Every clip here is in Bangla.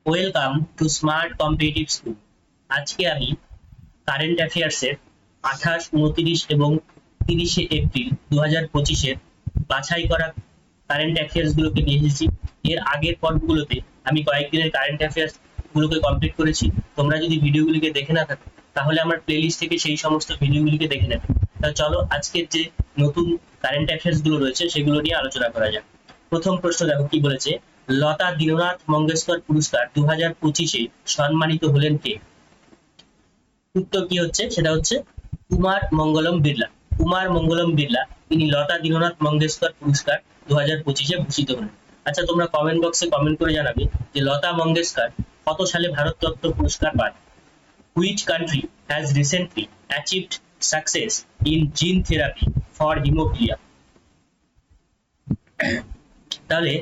Welcome to smart competitive school. আজকে আমি কারেন্ট অ্যাফেয়ার্সের 28, 29 এবং 30শে এপ্রিল 2025-এর বাছাই করা কারেন্ট অ্যাফেয়ার্স গুলোকে নিয়ে এসেছি। এর আগের পর্বগুলোতে আমি কয়েকদিনের কারেন্ট অ্যাফেয়ার্স গুলোকে কমপ্লিট করেছি। তোমরা যদি ভিডিওগুলিকে দেখে না থাকো তাহলে আমার প্লেলিস্ট থেকে সেই সমস্ত ভিডিওগুলিকে দেখে নেবে। তাহলে চলো আজকের যে নতুন কারেন্ট অ্যাফেয়ার্স গুলো রয়েছে সেগুলো নিয়ে আলোচনা করা যাক। প্রথম প্রশ্ন দেখো কি বলেছে, লতা দীননাথ মঙ্গেশকর পুরস্কার 2025-এ সম্মানিত হলেন কে? উত্তর কি হচ্ছে, সেটা হচ্ছে কুমার মঙ্গলম বিড়লা। কুমার মঙ্গলম বিড়লা তিনি লতা দীননাথ মঙ্গেশকর পুরস্কার 2025-এ ভূষিত হলেন। আচ্ছা, তোমরা কমেন্ট বক্সে কমেন্ট করে জানাবে যে লতা মঙ্গেশকর কত সালে ভারতরত্ন পুরস্কার পান। Which country has recently achieved success in gene therapy for hemophilia? তাহলে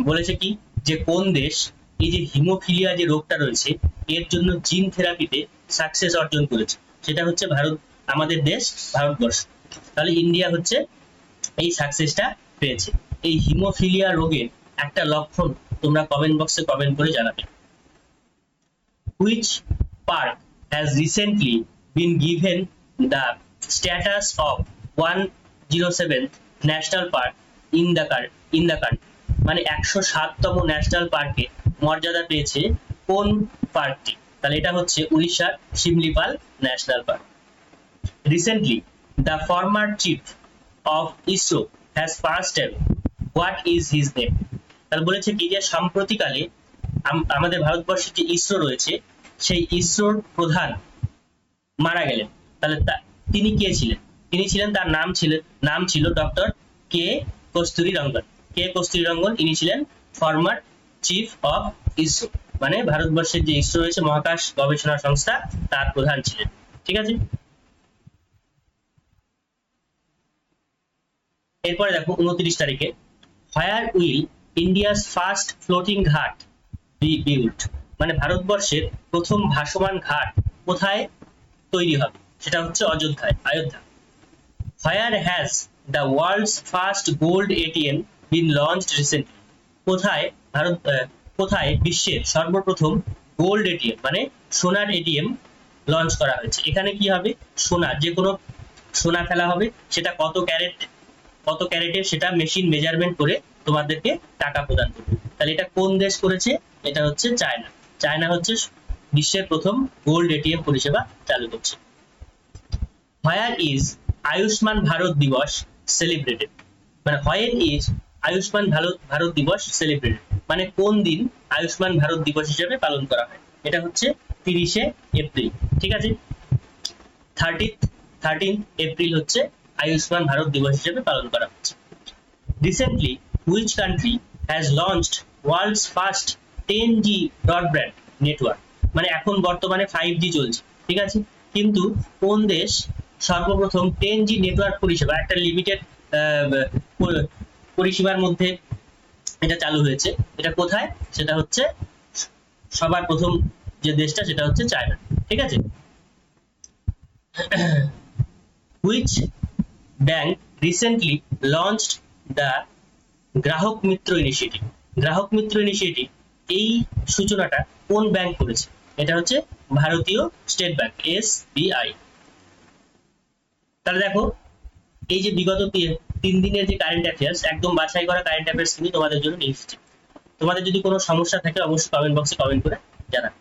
বলেছে কি যে কোন দেশ এই যে হিমোফিলিয়া যে রোগটা রয়েছে এর জন্য জিন থেরাপিতে সাকসেস অর্জন করেছে, সেটা হচ্ছে ভারত, আমাদের দেশ ভারতবর্ষ। তাহলে ইন্ডিয়া হচ্ছে এই সাকসেসটা পেয়েছে। এই হিমোফিলিয়া রোগের একটা লক্ষণ তোমরা কমেন্ট বক্সে কমেন্ট করে জানাবে। Which park has recently been given the status of 107th national park in the country? মানে 107তম ন্যাশনাল পার্কে মর্যাদা পেয়েছে কোন পার্কটি? তাহলে এটা হচ্ছে উড়িষ্যার Similipal national park. Recently the former chief of ISRO has passed away, what is his name? তাহলে বলেছে কি যে সাম্প্রতিককালে আমাদের ভারতবর্ষের যে ইসরো রয়েছে সেই ইসরোর প্রধান মারা গেলেন। তাহলে তিনি কে ছিলেন? তিনি ছিলেন, তার নাম ছিল ডক্টর কে কস্তুরী রঙ্গন। কে কস্তুরী রঙ্গন ইনি ছিলেন ফর্মার চিফ অফ ইসরো, মানে ভারতবর্ষের যে ইসরো রয়েছে মহাকাশ গবেষণা সংস্থা তার প্রধান ছিলেন। ঠিক আছে, এরপরে দেখো 29 তারিখে, where will India's first floating ঘাট বি বিল্ট? মানে ভারতবর্ষের প্রথম ভাসমান ঘাট কোথায় তৈরি হবে? সেটা হচ্ছে Ayodhya. Where has the world's first gold ATM been launched recently? কোথায় বিশ্বের সর্বপ্রথম গোল্ড এটিএম মানে সোনার এটিএম লঞ্চ করা হয়েছে? এখানে কি হবে, সোনা, যে কোনো সোনা ফেলা হবে, সেটা কত ক্যারেটের সেটা মেশিন মেজারমেন্ট করে তোমাদেরকে টাকা প্রদান করবে। তাহলে এটা কোন দেশ করেছে? এটা হচ্ছে চায়না। চায়না হচ্ছে বিশ্বের প্রথম গোল্ড এটিএম পরিষেবা চালু করছে। হোয়ার ইজ আয়ুষ্মান ভারত দিবস সেলিব্রেটেড? মানে হোয়ার ইজ আয়ুষ্মান ভারত দিবস সেলিব্রেটেড মানে কোন দিন আয়ুষ্মান ভারত দিবস হিসেবে পালন করা হয়? এটা হচ্ছে 30শে এপ্রিল। ঠিক আছে, 13th এপ্রিল হচ্ছে আয়ুষ্মান ভারত দিবস হিসেবে পালন করা হচ্ছে। Recently which country has launched world's first 10G broadband network? মানে এখন বর্তমানে 5G চলছে, ঠিক আছে, কিন্তু কোন দেশ সর্বপ্রথম 10G নেটওয়ার্ক পরিষেবা, একটা লিমিটেড পরিষেবার মধ্যে এটা চালু হয়েছে, এটা কোথায়? সেটা হচ্ছে সবার প্রথম যে দেশটা সেটা হচ্ছে চায়না। ঠিক আছে, which bank recently launched the গ্রাহক মিত্র ইনিশিয়েটিভ? গ্রাহক মিত্র ইনিশিয়েটিভ এই সূচনাটা কোন ব্যাংক করেছে? এটা হচ্ছে ভারতীয় স্টেট ব্যাংক, SBI। তাহলে দেখো এই যে বিগত 3 দিনের যে কারেন্ট অ্যাফেয়ার্স, একদম বাছাই করা কারেন্ট অ্যাফেয়ার্স কিন্তু তোমাদের জন্য নিয়ে এসেছি। তোমাদের যদি কোনো সমস্যা থাকে অবশ্যই কমেন্ট বক্সে কমেন্ট করে জানাবে।